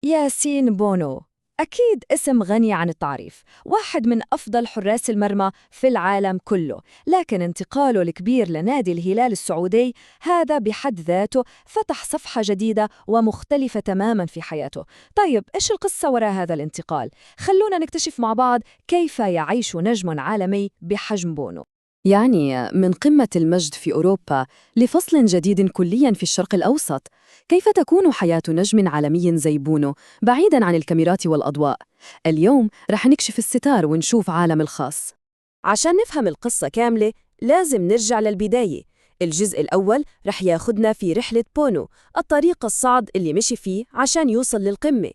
ياسين بونو أكيد اسم غني عن التعريف، واحد من أفضل حراس المرمى في العالم كله، لكن انتقاله الكبير لنادي الهلال السعودي هذا بحد ذاته فتح صفحة جديدة ومختلفة تماماً في حياته. طيب إيش القصة وراء هذا الانتقال؟ خلونا نكتشف مع بعض كيف يعيش نجم عالمي بحجم بونو. يعني من قمة المجد في أوروبا لفصل جديد كلياً في الشرق الأوسط، كيف تكون حياة نجم عالمي زي بونو بعيداً عن الكاميرات والأضواء؟ اليوم رح نكشف الستار ونشوف عالم الخاص. عشان نفهم القصة كاملة لازم نرجع للبداية. الجزء الأول رح ياخدنا في رحلة بونو، الطريق الصعب اللي مشي فيه عشان يوصل للقمة.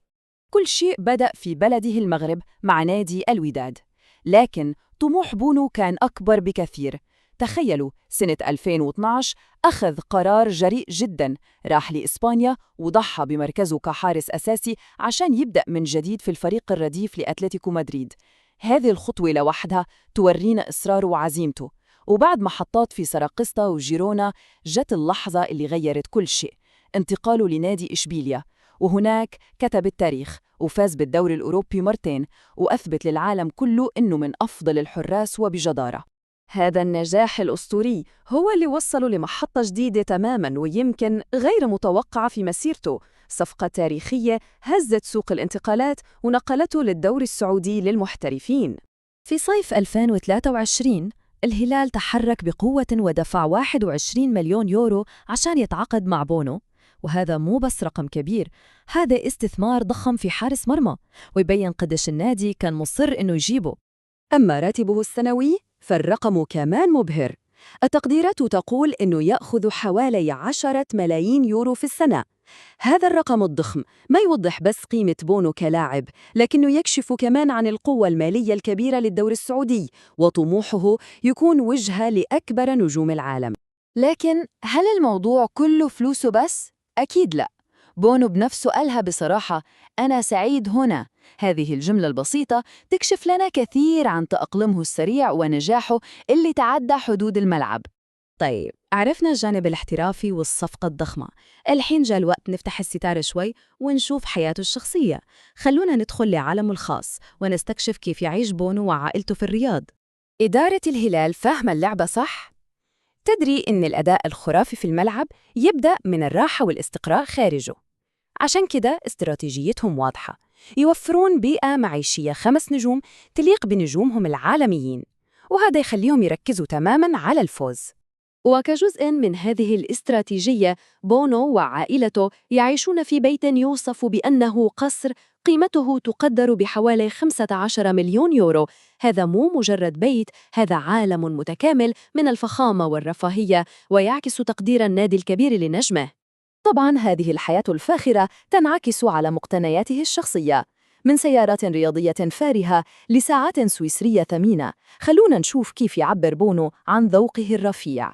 كل شيء بدأ في بلده المغرب مع نادي الوداد، لكن طموح بونو كان أكبر بكثير. تخيلوا سنة 2012 أخذ قرار جريء جداً، راح لإسبانيا وضحى بمركزه كحارس أساسي عشان يبدأ من جديد في الفريق الرديف لأتلتيكو مدريد. هذه الخطوة لوحدها تورينا إصراره وعزيمته. وبعد محطات في سراقسطا وجيرونا جت اللحظة اللي غيرت كل شيء، انتقاله لنادي إشبيليا، وهناك كتب التاريخ وفاز بالدوري الأوروبي مرتين وأثبت للعالم كله إنه من أفضل الحراس وبجدارة. هذا النجاح الأسطوري هو اللي وصله لمحطة جديدة تماماً ويمكن غير متوقعة في مسيرته، صفقة تاريخية هزت سوق الانتقالات ونقلته للدوري السعودي للمحترفين. في صيف 2023 الهلال تحرك بقوة ودفع 21 مليون يورو عشان يتعاقد مع بونو، وهذا مو بس رقم كبير، هذا استثمار ضخم في حارس مرمى، ويبين قديش النادي كان مصر إنه يجيبه. أما راتبه السنوي فالرقم كمان مبهر. التقديرات تقول إنه يأخذ حوالي 10 ملايين يورو في السنة. هذا الرقم الضخم ما يوضح بس قيمة بونو كلاعب، لكنه يكشف كمان عن القوة المالية الكبيرة للدوري السعودي وطموحه يكون وجهة لأكبر نجوم العالم. لكن هل الموضوع كله فلوسه بس؟ أكيد لا. بونو بنفسه قالها بصراحة: أنا سعيد هنا. هذه الجملة البسيطة تكشف لنا كثير عن تأقلمه السريع ونجاحه اللي تعدى حدود الملعب. طيب، عرفنا الجانب الاحترافي والصفقة الضخمة، الحين جاء الوقت نفتح الستار شوي ونشوف حياته الشخصية. خلونا ندخل لعالمه الخاص ونستكشف كيف يعيش بونو وعائلته في الرياض. إدارة الهلال فاهمة اللعبة صح؟ تدري إن الأداء الخرافي في الملعب يبدأ من الراحة والاستقراء خارجه. عشان كده استراتيجيتهم واضحة، يوفرون بيئة معيشية 5 نجوم تليق بنجومهم العالميين، وهذا يخليهم يركزوا تماماً على الفوز. وكجزء من هذه الاستراتيجية بونو وعائلته يعيشون في بيت يوصف بأنه قصر قيمته تقدر بحوالي 15 مليون يورو. هذا مو مجرد بيت، هذا عالم متكامل من الفخامة والرفاهية ويعكس تقدير النادي الكبير لنجمه. طبعاً هذه الحياة الفاخرة تنعكس على مقتنياته الشخصية، من سيارات رياضية فارهة لساعات سويسرية ثمينة. خلونا نشوف كيف يعبر بونو عن ذوقه الرفيع.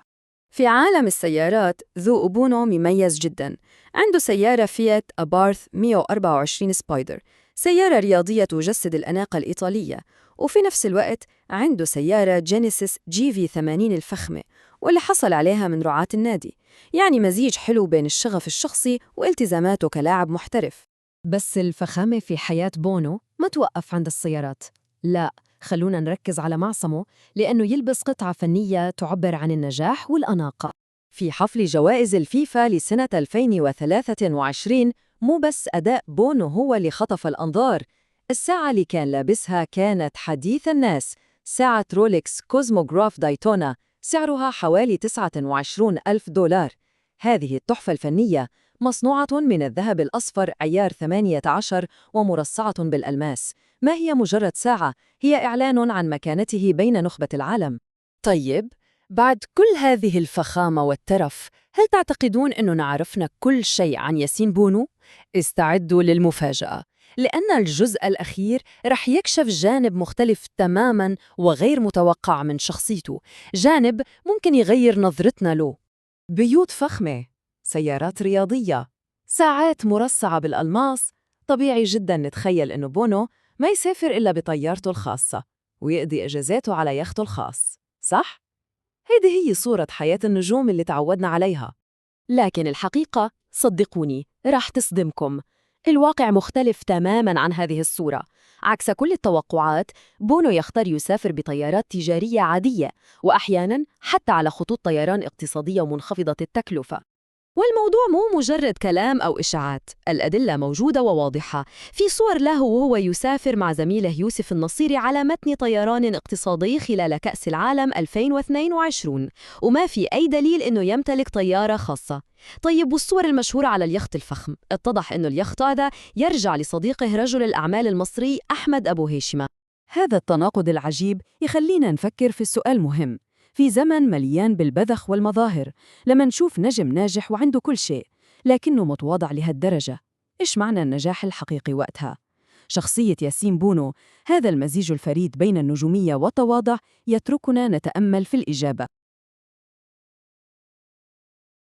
في عالم السيارات ذوق بونو مميز جداً. عنده سيارة فيات أبارث 124 سبايدر، سيارة رياضية تجسد الأناقة الإيطالية، وفي نفس الوقت عنده سيارة جينيسيس GV80 الفخمة واللي حصل عليها من رعاة النادي. يعني مزيج حلو بين الشغف الشخصي والتزاماته كلاعب محترف. بس الفخامة في حياة بونو ما توقف عند السيارات، لا، خلونا نركز على معصمه، لأنه يلبس قطعة فنية تعبر عن النجاح والأناقة. في حفل جوائز الفيفا لسنة 2023 مو بس أداء بونو هو اللي خطف الأنظار، الساعة اللي كان لابسها كانت حديث الناس، ساعة رولكس كوزموغراف دايتونا، سعرها حوالي 29,000 دولار. هذه التحفة الفنية مصنوعة من الذهب الأصفر عيار 18 ومرصعة بالألماس. ما هي مجرد ساعة، هي إعلان عن مكانته بين نخبة العالم. طيب، بعد كل هذه الفخامة والترف، هل تعتقدون أنه نعرفنا كل شيء عن ياسين بونو؟ استعدوا للمفاجأة، لأن الجزء الأخير رح يكشف جانب مختلف تماماً وغير متوقع من شخصيته، جانب ممكن يغير نظرتنا له. بيوت فخمة، سيارات رياضية، ساعات مرصعة بالألماس. طبيعي جداً نتخيل إنه بونو ما يسافر إلا بطيارته الخاصة ويقضي إجازاته على يخته الخاص، صح؟ هذه هي صورة حياة النجوم اللي تعودنا عليها. لكن الحقيقة صدقوني راح تصدمكم. الواقع مختلف تماماً عن هذه الصورة. عكس كل التوقعات، بونو يختار يسافر بطيارات تجارية عادية، وأحياناً حتى على خطوط طيران اقتصادية منخفضة التكلفة. والموضوع مو مجرد كلام أو إشاعات، الأدلة موجودة وواضحة. في صور له وهو يسافر مع زميله يوسف النصيري على متن طيران اقتصادي خلال كأس العالم 2022، وما في أي دليل إنه يمتلك طيارة خاصة. طيب، والصور المشهورة على اليخت الفخم؟ اتضح إنه اليخت هذا يرجع لصديقه رجل الأعمال المصري أحمد أبو هيشمة. هذا التناقض العجيب يخلينا نفكر في السؤال مهم. في زمن مليان بالبذخ والمظاهر، لما نشوف نجم ناجح وعنده كل شيء لكنه متواضع لهالدرجة، إيش معنى النجاح الحقيقي وقتها؟ شخصية ياسين بونو، هذا المزيج الفريد بين النجومية والتواضع، يتركنا نتأمل في الإجابة.